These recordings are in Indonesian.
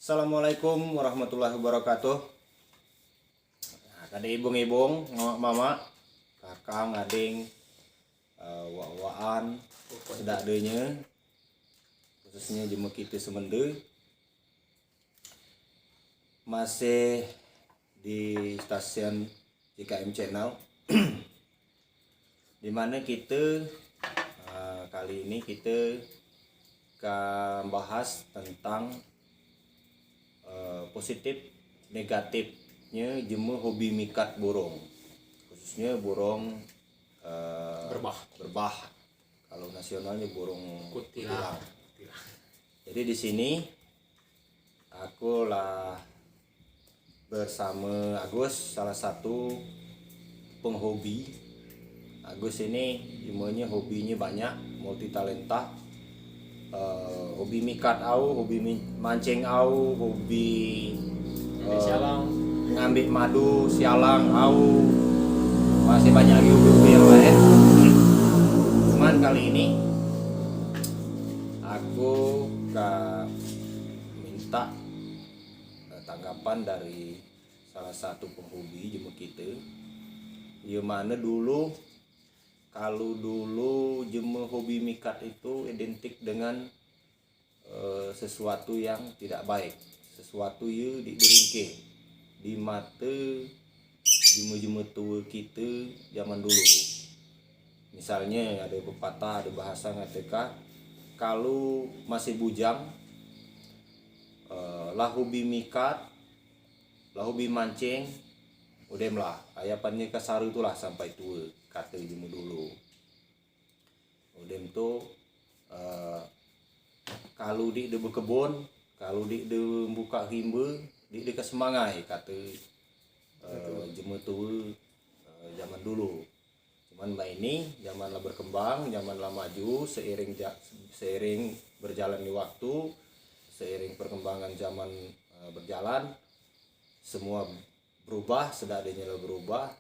Assalamualaikum warahmatullahi wabarakatuh. Nah, tadi ibung-ibung, mama, kakang, ading, wak-waan, sedak adanya, khususnya jemu kita semende, masih di stasiun JKM Channel, dimana kita kali ini kita akan bahas tentang positif negatifnya jemu hobi mikat burung, khususnya burung berbah, kalau nasionalnya burung kutilang. Jadi di sini aku lah bersama Agus, salah satu penghobi. Agus ini jemunya hobinya banyak, multi talenta. Hobi mikat au, hobi mancing au, hobi sialang, ngambil madu, sialang au, masih banyak lagi hobi yang lain. Cuman kali ini aku minta tanggapan dari salah satu penghobi jemu kita, yang mana kalau dulu jemu hobi mikat itu identik dengan sesuatu yang tidak baik, sesuatu yang diringkih di mata jemu-jemu tua kita zaman dulu. Misalnya ada pepatah, ada bahasa ngatakan kalau masih bujang lah hobi mikat, lah hobi mancing, udemlah ayapannya kasaru itulah sampai tua, kata jemu dulu. Udem tuh kalau di berkebun, kalau di buka himba, di kesemangai, kata jemu tua zaman dulu. Cuman mbak ini zaman lah berkembang, zaman lah maju, seiring berjalannya waktu, seiring perkembangan zaman berjalan, semua berubah, sedadanya lo berubah,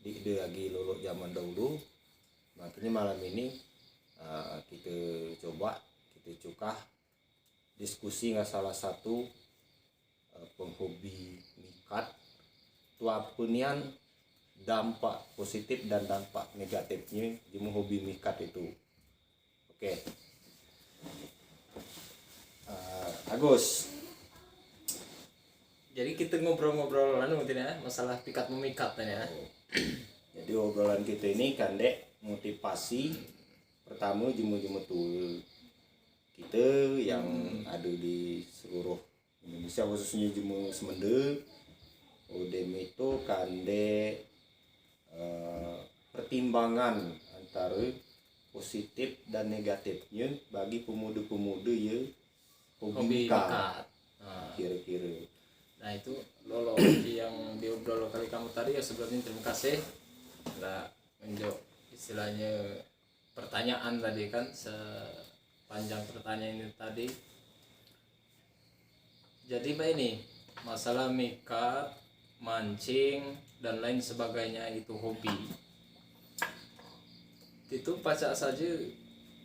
di lagi lolo zaman dahulu. Makanya malam ini kita coba kita cukah diskusi dengan salah satu penghobi mikat, tua punian dampak positif dan dampak negatifnya jemu hobi mikat itu. Oke. Agus. jadi kita ngobrol-ngobrol masalah pikat memikat ya. Jadi obrolan kita ini kan dek motivasi pertama jemu-jemu tuh kita yang ada di seluruh Indonesia, khususnya jemu semende. Udem itu kan dek pertimbangan antara positif dan negatifnya bagi pemuda-pemuda ya hobi mikat. Kira-kira. Nah itu lolo yang diobrol kali kamu tadi ya, sebelumnya terima kasih lah menjawab istilahnya pertanyaan tadi kan, sepanjang pertanyaan ini tadi. Jadi mbak ini masalah mikat, mancing dan lain sebagainya itu hobi, itu pacak saja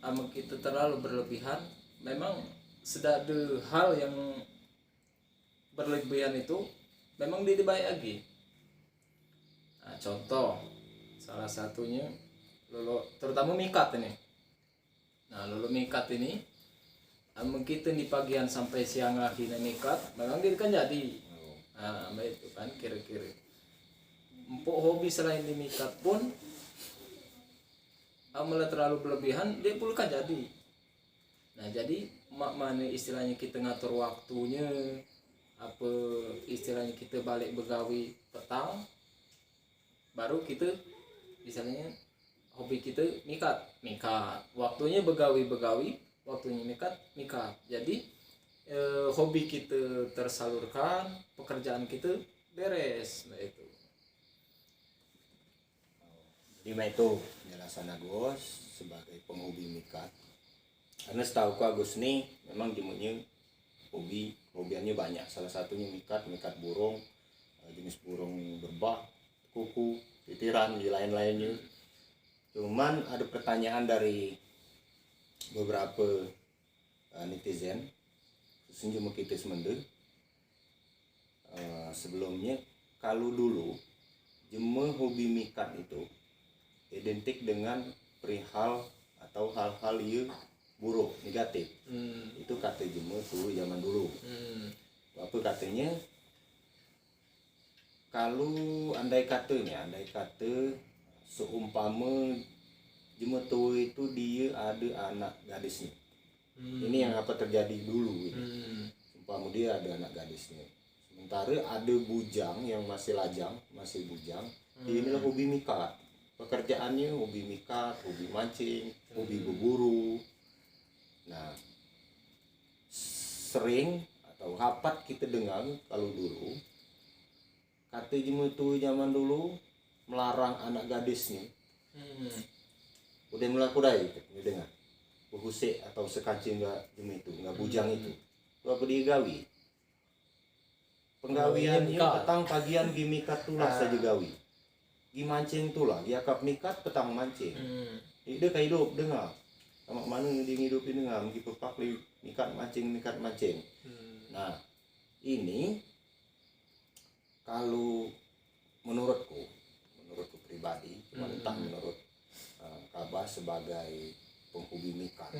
ama kita terlalu berlebihan. Memang sudah ada hal yang berlebihan itu memang dibaik lagi. Nah, contoh salah satunya lolo, terutama mikat ini. Nah lolo mikat ini kita di pagian sampai siang lagi mikat, memang dia kan jadi. Nah itu kan kira-kira empuk hobi selain di mikat pun amalah terlalu berlebihan dia pun kan jadi. Nah jadi mana istilahnya kita ngatur waktunya, apa istilahnya kita balik begawi petang, baru kita misalnya hobi kita mikat, waktunya begawi, waktunya mikat. Jadi hobi kita tersalurkan, pekerjaan kita beres. Nah itu. Jadi itu penjelasan Agus sebagai penghobi mikat. Karena setahu Agus nih memang jemunya hobiannya banyak. Salah satunya mikat burung, jenis burung berbah, kuku, titiran, dan lain-lainnya. Cuman ada pertanyaan dari beberapa netizen, khususnya kita semende, sebelumnya kalau dulu jeme hobi mikat itu identik dengan perihal atau hal-hal yang buruk negatif. Itu kata jeme tuh zaman dulu. Apa katanya, kalau andai kata seumpama jeme tuh itu dia ada anak gadisnya. Ini yang apa terjadi dulu ini. Umpama dia ada anak gadisnya, sementara ada bujang yang masih lajang, masih bujang, dia inilah hobi mikat. Pekerjaannya hobi mikat, hobi mancing, hobi berburu. Nah, sering atau rapat kita dengar kalau dulu kata jemu tu zaman dulu melarang anak gadisnya udah melakukan ini dengar behusik atau sekancing nggak jemu itu nggak bujang itu apa dia gawi penggawiannya petang pagian gimikat tulah saja gawi gimancing tulah dia akap mikat petang mancing dia kayak hidup dengar sama mana dia ngidupin dengar mungkin pepak mikat mancing. Nah ini kalau menurutku pribadi entah menurut Kabah sebagai penghobi mikat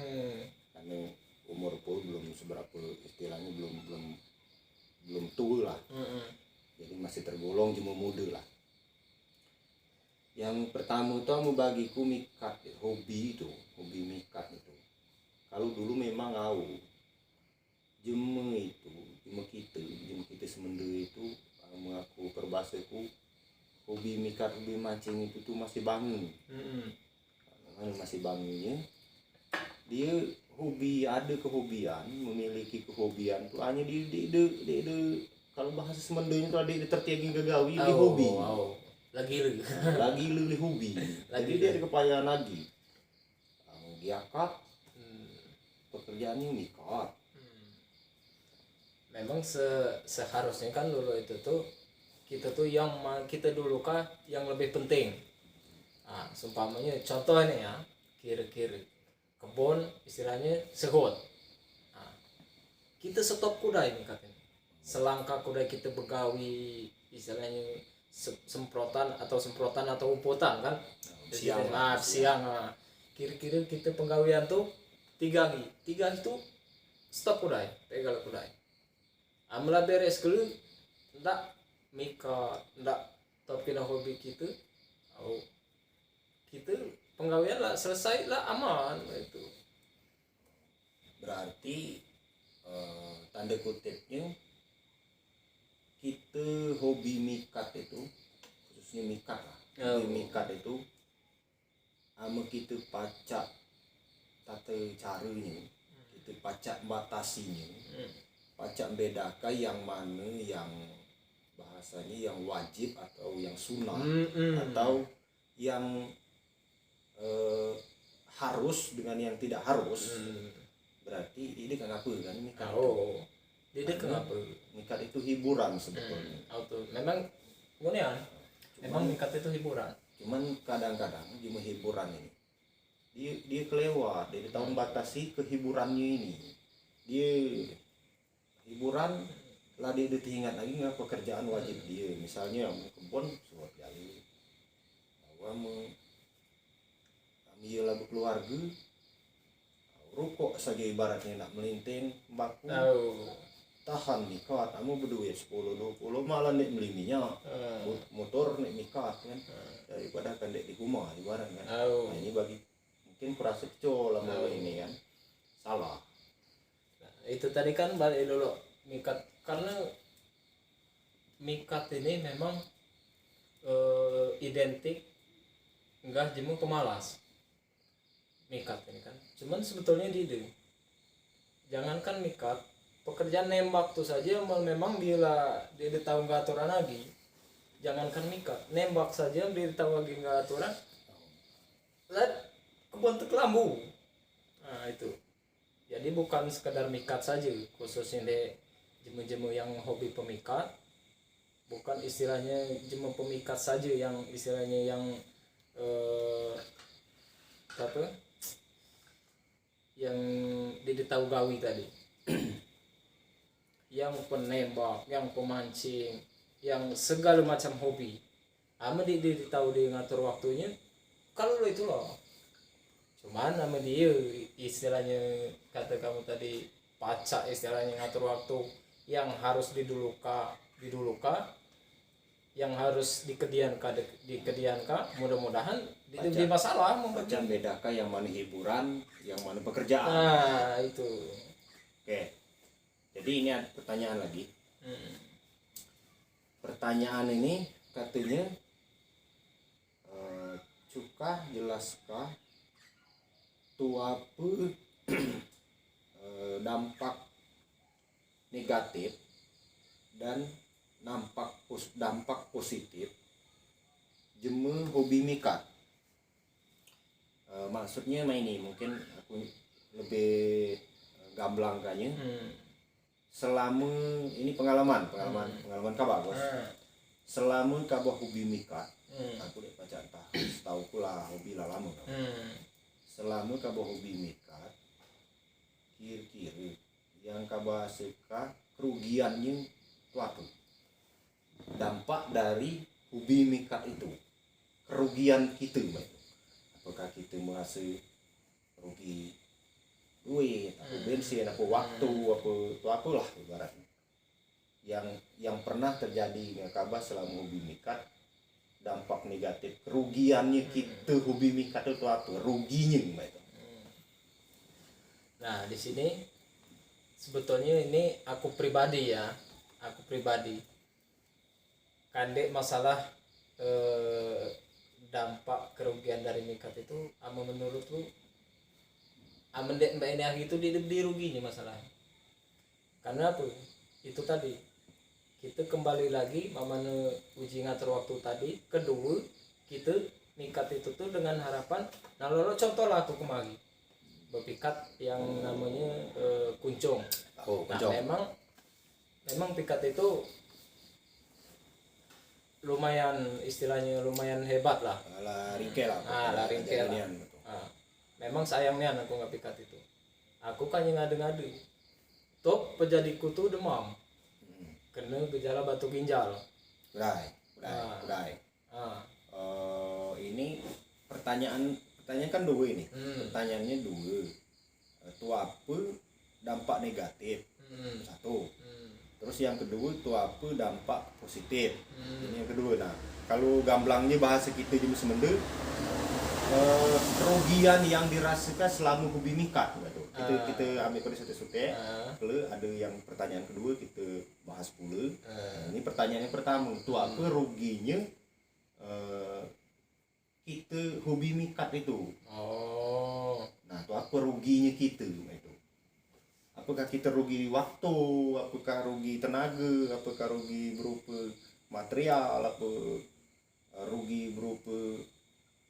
karena umur pun belum seberapa istilahnya belum tua lah, jadi masih tergolong cuma muda lah. Yang pertama itu mau bagiku mikat hobi mikat itu kalau dulu memang jeme kita semenda itu mengaku perbasaku hobi mikat hobi mancing itu tuh masih bangun. Masih bangunnya dia hobi ada kehobian memiliki kehobian tuh hanya di kalau bahasa semendanya tuh ada tertiaging gagawi di hobi lagi hobi jadi dia ada kepayahan lagi giakap pekerjaannya mikat. Memang seharusnya kan dulu itu tuh kita tuh kita dulu kah yang lebih penting. Seumpamanya contohnya ya kiri-kiri kebun istilahnya segot. Kita stop kuda ini katanya. Selangkah kuda kita begawi istilahnya semprotan atau umputan kan. Siang. Kiri-kiri kita penggawian tuh tiga itu stop kuda, pegal kuda. Amla beres dulu ndak mika ndak top kena hobi kita kita penggawean lah selesai lah aman itu berarti tanda kutipnya kita hobi mikat itu khususnya mikat lah hobi mikat itu ama kita pacak tata caranya kita pacak batasinya pacak bedakan yang mana yang bahasanya yang wajib atau yang sunnah atau yang harus dengan yang tidak harus. Berarti ini kenapa kan mikat mikat itu hiburan sebetulnya. Memang ya memang mikat itu hiburan, cuman kadang-kadang cuma hiburan ini dia kelewat dari tahun batasi kehiburannya ini dia hiburan lah dia diingat lagi nggak pekerjaan wajib dia misalnya mau kebun suat kali bahwa kami lah berkeluarga rokok saja ibaratnya nak melinting baku tahan mikat kamu berduit 10-20 malah nek beli minyak motor nek mikat kan daripada kan dek di rumah ibarat kan. Nah, ini bagi mungkin kurasa kecil lah ini kan salah. Nah, itu tadi kan balik dulu mikat karena mikat ini memang identik enggak jemu pemalas mikat ini kan cuman sebetulnya jangankan mikat pekerjaan nembak tuh saja memang dia tahu nggak aturan lagi jangankan mikat nembak saja dia tahu lagi nggak aturan lihat kebentuk lambu. Nah itu jadi bukan sekedar mikat saja khususnya jemu-jemu yang hobi pemikat bukan istilahnya jemu pemikat saja yang istilahnya yang yang tahu gawi tadi yang penembak, yang pemancing, yang segala macam hobi. Ama dia tahu dia ngatur waktunya. Kalau lo itu loh. Cuman nama dia istilahnya kata kamu tadi pacak istilahnya ngatur waktu yang harus diduluka yang harus dikediankan mudah-mudahan tidak masalah macam bedakah yang mana hiburan yang mana pekerjaan. Nah itu oke, jadi ini ada pertanyaan lagi. Pertanyaan ini katanya cuka jelaskah tu apa dampak negatif dan dampak positif jeme hobi mikat. Maksudnya ini mungkin aku lebih gamblangkannya. Selama ini pengalaman kabah bos. Selama kabah hobi mikat, aku lihat baca entah tahu pula hobi lah lama. Selama kabah hobi mikat, kira-kira yang kabah suka kerugiannya itu apa? Dampak dari hobi mikat itu, kerugian kita, apakah kita merasa rugi duit, apa bensin, apa waktu, apa lah ibaratnya. Yang pernah terjadi kabah selama hobi mikat, dampak negatif, kerugiannya kita hobi mikat itu apa? Ruginya, itu. Nah di sini sebetulnya ini aku pribadi kandek masalah dampak kerugian dari mikat itu ama menurut lu amendek mbak ini itu di ruginya masalahnya karena apa itu tadi kita kembali lagi mamane uji ngatur waktu tadi kedua kita mikat itu tuh dengan harapan nah lo contoh lah aku kemari berpikat yang namanya kuncung. Nah memang pikat itu lumayan istilahnya lumayan hebat lah. Ringke lah. Ringke lah. Memang sayangnya aku nggak pikat itu. Aku kan yang ngadu-ngadu. Top pejadiku tuh demam. Kena gejala batu ginjal. Udah. Ini pertanyaan kan dua ini. Pertanyaannya dua. Itu apa dampak negatif? Satu. Terus yang kedua itu apa dampak positif? Ini yang kedua. Nah, kalau gamblangnya bahasa kita di semende kerugian yang dirasakan selama hobi mikat gitu. Kita ambil pada sute-sute. Lalu ada yang pertanyaan kedua kita bahas pula. Ini pertanyaan yang pertama itu apa ruginya kita hobi mikat itu. Nah, itu apa ruginya kita itu? Apakah kita rugi waktu, apakah rugi tenaga, apakah rugi berupa material, apa rugi berupa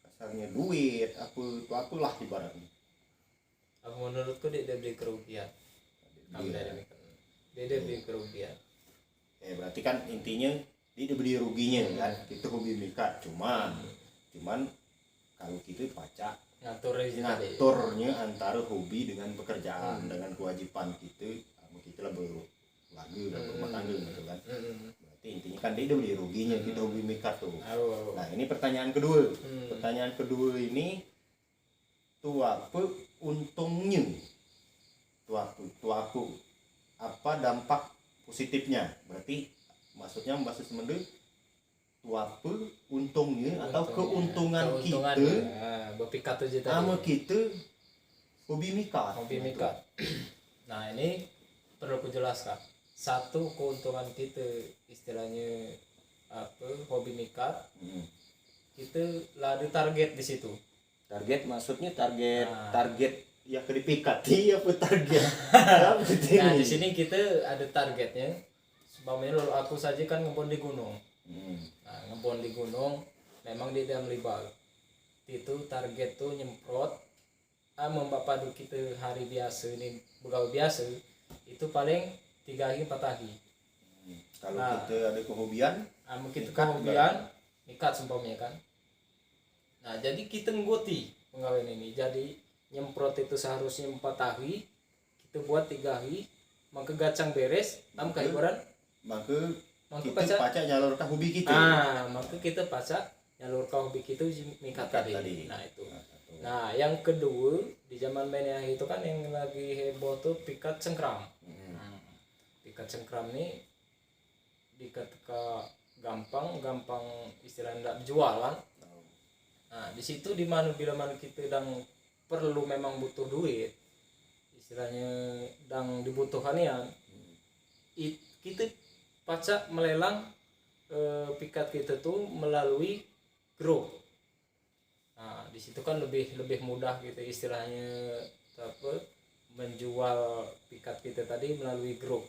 kasarnya duit, apalah ibaratnya. Menurutku dia beli kerugian. Dia beli kerugian. Berarti kan intinya dia beli ruginya kan. Kita hobi mikat cuman kalau kita baca ngaturnya antara hobi dengan pekerjaan dengan kewajiban kita lah berkeluarga dan berumah tangga gitu kan. Berarti intinya kan dia beli ruginya kita hobi mikat tuh. Nah ini pertanyaan kedua. Pertanyaan kedua ini tuh apa untungnya? Tuh apa dampak positifnya? Berarti maksudnya bahasa semende apa untungnya atau keuntungan kita berpikat aja tadi sama kita hobi mikat. Nah ini perlu aku jelaskan satu keuntungan kita istilahnya apa hobi mikat kita lah ada target di situ. Target maksudnya target yang kedipikati apa target? Nah di sini kita ada targetnya. Sebabnya aku saja kan ngebon di gunung. Nah, ngebon di gunung memang di dalam libal itu target tuh nyemprot membapadu kita hari biasa ini begawe biasa itu paling 3 hari 4 hari. Kalau kita ada kehobian kita kehobian mikat seumpamanya kan. Nah jadi kita nggoti penggawean ini jadi nyemprot itu seharusnya 4 hari kita buat 3 hari maka gacang beres am kaibaran maka maka kita pacak nyalurkan hobi kita. maka kita pacak nyalurkan hobi kita mikat tadi. Nah itu. satu. Nah yang kedua di zaman Menia itu kan yang lagi heboh tuh pikat cengkram. Pikat cengkram nih diketika gampang istilahnya ndak jualan. Nah di situ di mana bila mana kita sedang perlu memang butuh duit, istilahnya sedang dibutuhkan ya, kita pacak melelang pikat kita tuh melalui grup. Nah di situ kan lebih mudah gitu istilahnya apa menjual pikat kita tadi melalui grup.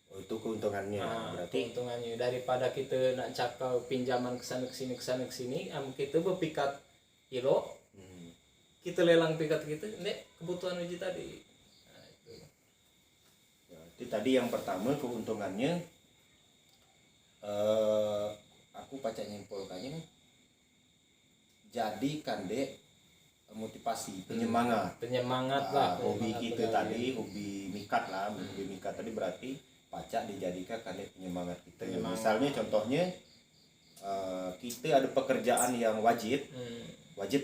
Oh, itu keuntungannya. Berarti keuntungannya daripada kita nak cakap pinjaman kesana kesini kita berpikat kilo kita lelang pikat kita nek kebutuhan uji tadi. Nah, itu. Berarti tadi yang pertama keuntungannya aku pacak nyimpulkannya jadikan dek motivasi penyemangat lah hobi kita tadi, hobi mikat lah. Hobi mikat tadi berarti pacak dijadikan kandek penyemangat kita. Misalnya contohnya kita ada pekerjaan yang wajib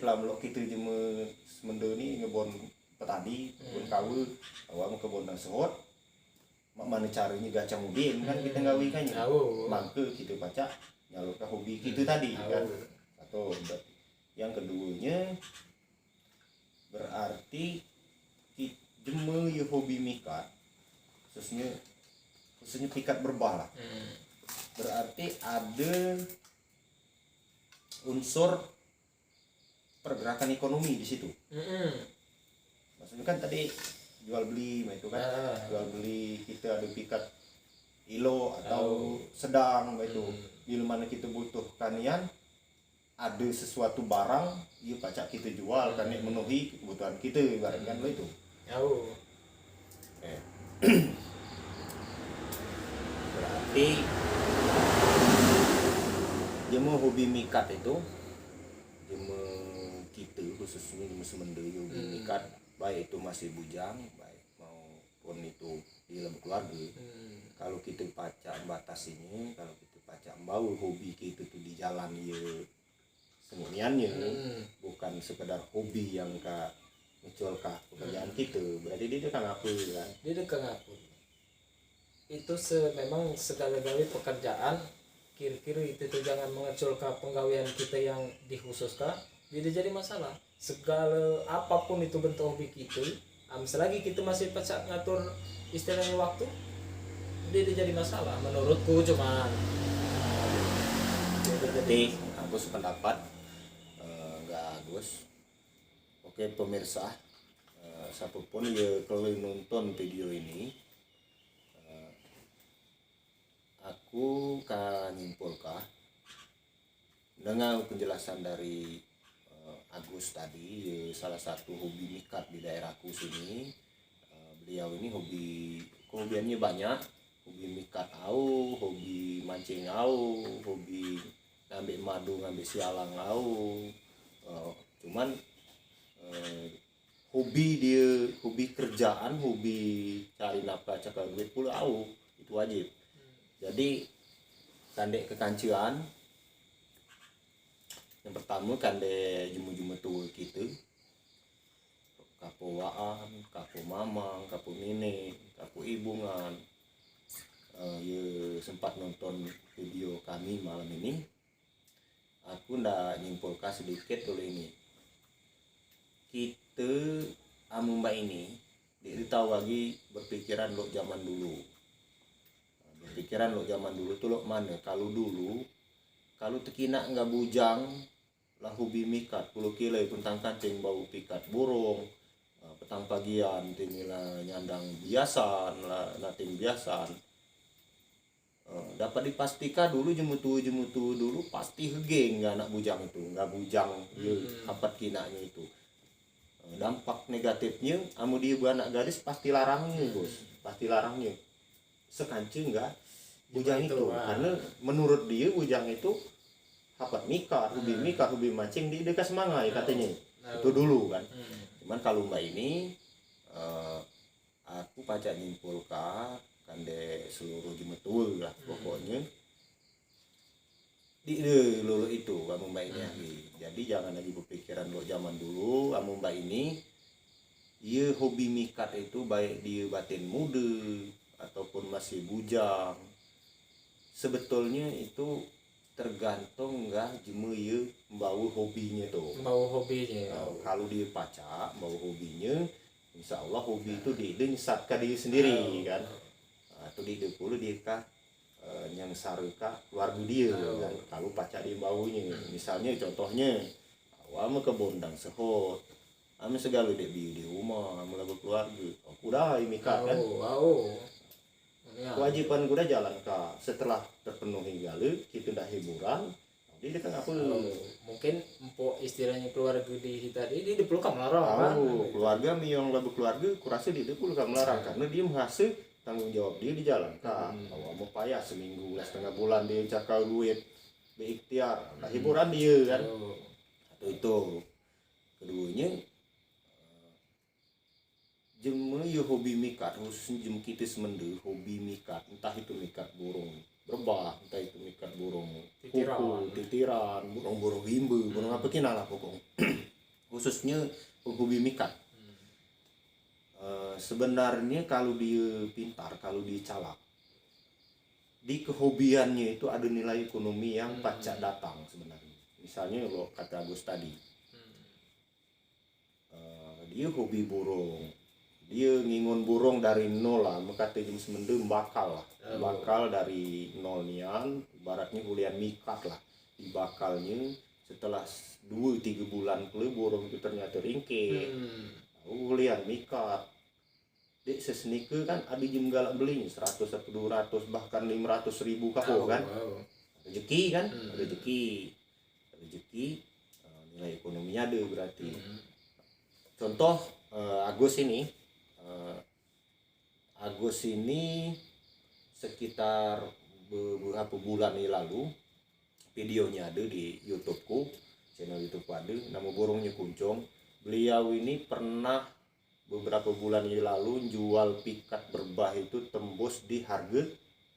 lah melok kita jeme semenda ni ngebon petani, kebun kawu, awak kebun sehot. Mak mana caranya gacang udin kan kita ngawikannya. Maka kita pacak nyalurkan hobi kita tadi kan. Atau yang keduanya berarti jeme ya hobi mikat khususnya pikat berbah lah. Berarti ada unsur pergerakan ekonomi di situ. Maksudnya kan tadi jual beli itu kan, jual beli kita ada pikat ilo atau sedang itu. Bila mana kita butuhkan yan ada sesuatu barang, ya pacak kita jual kan memenuhi kebutuhan kita ibaratkan lo itu. Berarti jemu hobi mikat itu jemu kita khususnya jemu semenda hobi mikat baik itu masih bujang baik maupun itu di dalam keluarga. Kalau kita pacak batasinya, kalau kita pacak bau hobi kita tuh di jalan ya semuanya bukan sekedar hobi yang ka muncul kah pekerjaan kita, berarti dia kan apa kan? Dia kan apa? Itu memang segala-galanya pekerjaan kira-kira itu tuh jangan mengeculkan penggawean kita yang dikhususkan, dia jadi masalah. Segala apapun itu bentuk hobi kita, selagi kita masih pacak ngatur istilahnya waktu, dia jadi masalah menurutku cuman. Jadi aku sependapat Agus. Oke pemirsa, siapapun ya kalau nonton video ini, aku akan nyimpulkan dengan penjelasan dari Agus tadi, ya, salah satu hobi mikat di daerahku sini. Beliau ini kehobiannya banyak, hobi mikat hobi mancing hobi ngambil madu ngambil sialang cuman hobi kerjaan, hobi cari nafkah cakap duit pula itu wajib. Jadi kandek kekancuan yang pertama kandek jemu-jemu tua kita kapo waan, kapo mamang, kapo nene, kapo ibungan. Ya sempat nonton video kami malam ini. Aku ndak nyimpulkan sedikit oleh ini. Kita mbak ini dia tahu lagi berpikiran lo zaman dulu. Berpikiran lo zaman dulu tuh lo mana? Kalau dulu kalau tekina nggak bujang lah hobi mikat puluh kilo puntang kancing bau pikat burung petang pagian tinilah nyandang biasan lah nating biasan. Dapat dipastikan dulu jemutu dulu pasti hegeng anak bujang itu nggak bujang kapat kinanya itu. Dampak negatifnya amu dia anak gadis pasti larangnya bos, pasti larangnya sekancing nggak bujang itu karena menurut dia bujang itu kapat mikat hobi mancing di dekat semangai katanya itu dulu kan. Cuman kalau mbak ini aku pacak nyimpul kan de seluruh jemetul lah pokoknya di lulu itu kamu mbak ini lagi. Jadi jangan lagi berpikiran lo zaman dulu kamu mbak ini iya hobi mikat itu baik dia batin muda ataupun masih bujang, sebetulnya itu tergantung nggak jemu ya bau hobinya tuh. Mau hobinya. Kalau dia pacak bau hobinya, insya Allah hobi itu dia nyesat ke dia sendiri kan. Atau dia puluh dia kah yang sarika keluarga dia kan. Kalau pacak dia baunya, misalnya contohnya awam ke bondang sehot, ame segala dek di rumah, ame lagu keluarga, aku dah mikat kan. Kewajiban kuda jalan ka setelah terpenuhi galu kita dah hiburan dia kan apa mungkin empuk istilahnya keluarga di tadi dia diperlukan melarang kan keluarga yang lagu keluarga kurasa dia diperlukan melarang karena dia merasa tanggung jawab dia di jalan ka awak mau payah seminggu setengah bulan dia cakal duit berikhtiar nah hiburan dia kan atau itu keduanya jeme yo hobi mikat khususnya jem kita semende hobi mikat entah itu mikat burung berbah entah itu mikat burung kuku titiran burung-burung himbe burung apa kina lah pokoknya khususnya hobi mikat sebenarnya kalau dia pintar kalau dia calak di kehobiannya itu ada nilai ekonomi yang pacak datang sebenarnya. Misalnya lo kata Agus tadi dia hobi burung, dia ngingun burung dari nol lah, maka jam semendem bakal lah, bakal dari nol nian, baratnya kuliah mikat lah, di bakalnya setelah 2-3 bulan burung itu ternyata ringkih, kuliah mikat, dek sesnike kan ada jam galak belinya 100 atau 200 bahkan 500 ribu kapo kan, rezeki kan, rezeki, nilai ekonominya ada berarti. Contoh Agus ini sekitar beberapa bulan lalu videonya ada di YouTubeku, channel YouTube ada, nama burungnya Kuncung. Beliau ini pernah beberapa bulan lalu jual pikat berbah itu tembus di harga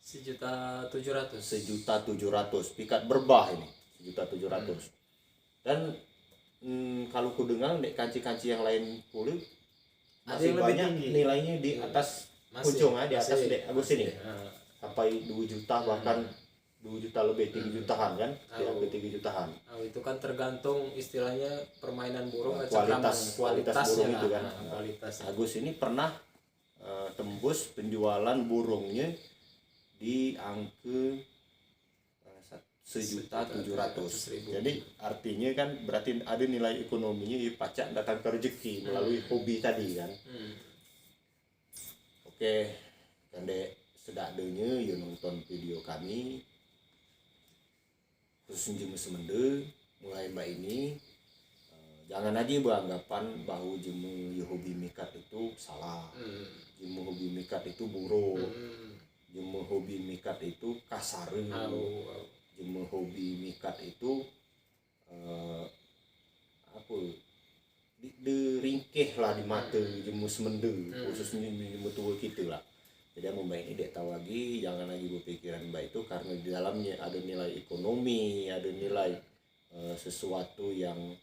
1.700.000. 1.700.000 pikat berbah ini 1.700.000. Dan kalau ku dengar dek kanci-kanci yang lain pulih masih banyak nilainya di atas Kuncung di atas dek Agus ini sampai 2 juta bahkan 2 juta lebih 3 jutaan kan di harga 3 jutaan. Itu kan tergantung istilahnya permainan burung kualitas burung itu kan. Kualitas. Agus ini pernah tembus penjualan burungnya di angka 1.700.000. Jadi artinya kan berarti ada nilai ekonominya ya pacak datang ke rezeki melalui hobi tadi kan. Oke, kan dek sedaknya ya nonton video kami khususnya jemu semende mulai mbak ini jangan aja beranggapan bahwa jemu hobi mikat itu salah, jemu hobi mikat itu buruk, jemu hobi mikat itu kasar, jemu hobi mikat itu apa di ringkih lah di mata jemu semende khususnya jemu tua kita lah. Jadi mbak ini dek tahu lagi jangan lagi berpikiran mbak itu karena di dalamnya ada nilai ekonomi, ada nilai sesuatu yang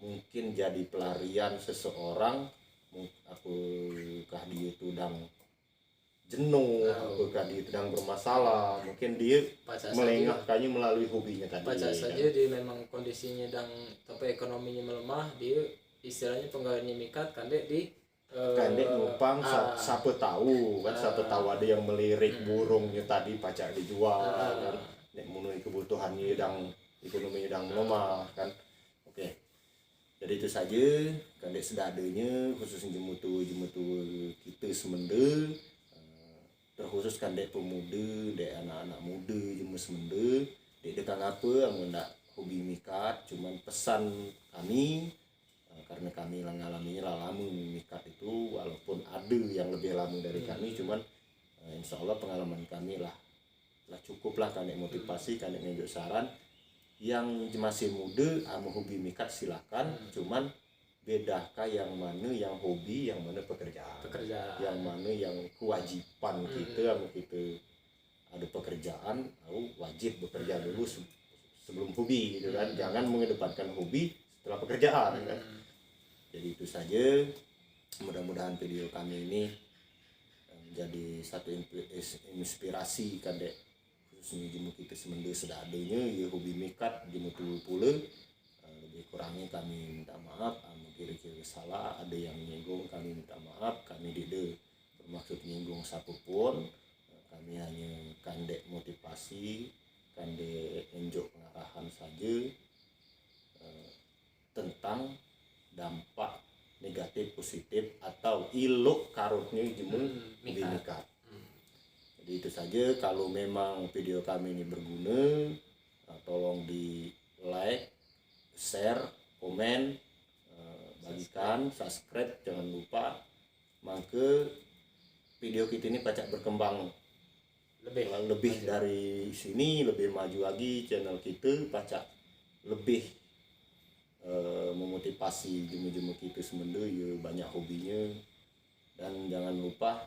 mungkin jadi pelarian seseorang. Apakah dia itu sedang jenuh, apakah dia sedang bermasalah, mungkin dia melengahkannya melalui hobinya tadi. Baca saja dia memang kondisinya dan tapi ekonominya melemah, dia istilahnya penggaweannya mikat kan dek di kandek numpang siapa tahu kan siapa tahu ada yang melirik burungnya tadi pacak dijual kan nek memenuhi kebutuhannya dan ekonominya dan melemah kan. Oke, jadi itu saja kandek sedadanya khususnya jemutu kita semende terkhusus kandek pemuda dek anak-anak muda jemu semende dek dekang apa amun ndak hobi mikat cuman pesan kami karena kami mengalami lama mikat itu walaupun ada yang lebih lama dari kami cuman insya Allah pengalaman kami lah cukup lah kandek motivasi kandek nunjuk saran yang masih muda mau hobi mikat silakan cuman bedakah yang mana yang hobi, yang mana pekerjaan. Yang mana yang kewajiban kita, kita ada pekerjaan, wajib bekerja dulu sebelum hobi gitu kan. Jangan mengedepankan hobi setelah pekerjaan kan. Jadi itu saja, mudah-mudahan video kami ini menjadi satu inspirasi kan dek, khususnya jemu kita semenda sedadanya ya hobi mikat jemu pula. Lebih kurangnya kami minta maaf, kira-kira salah ada yang menyinggung kami minta maaf. Kami tidak bermaksud menyinggung siapapun, kami hanya kandek motivasi, kandek enjok pengarahan saja tentang dampak negatif positif atau ilok karutnya jemu mikat. Jadi itu saja. Kalau memang video kami ini berguna, tolong di like, share, komen, bagikan, subscribe, jangan lupa. Maka video kita ini pacak berkembang lebih dari sini, lebih maju lagi. Channel kita pacak lebih memotivasi jemu-jemu kita semenda ya banyak hobinya. Dan jangan lupa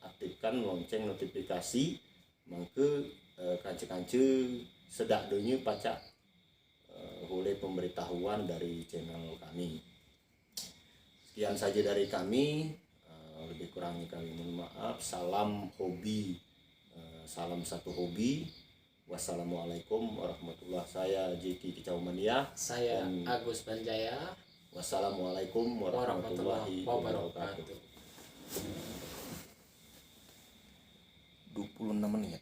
aktifkan lonceng notifikasi, maka kanca-kanca sedaknya pacak oleh pemberitahuan dari channel kami. Sekian saja dari kami, lebih kurangnya kami mohon maaf. Salam hobi, salam satu hobi. Wassalamualaikum warahmatullahi. Saya Jeki Kicaumandia. Saya Agus Banjaya. Wassalamualaikum warahmatullahi wabarakatuh. 26 menit.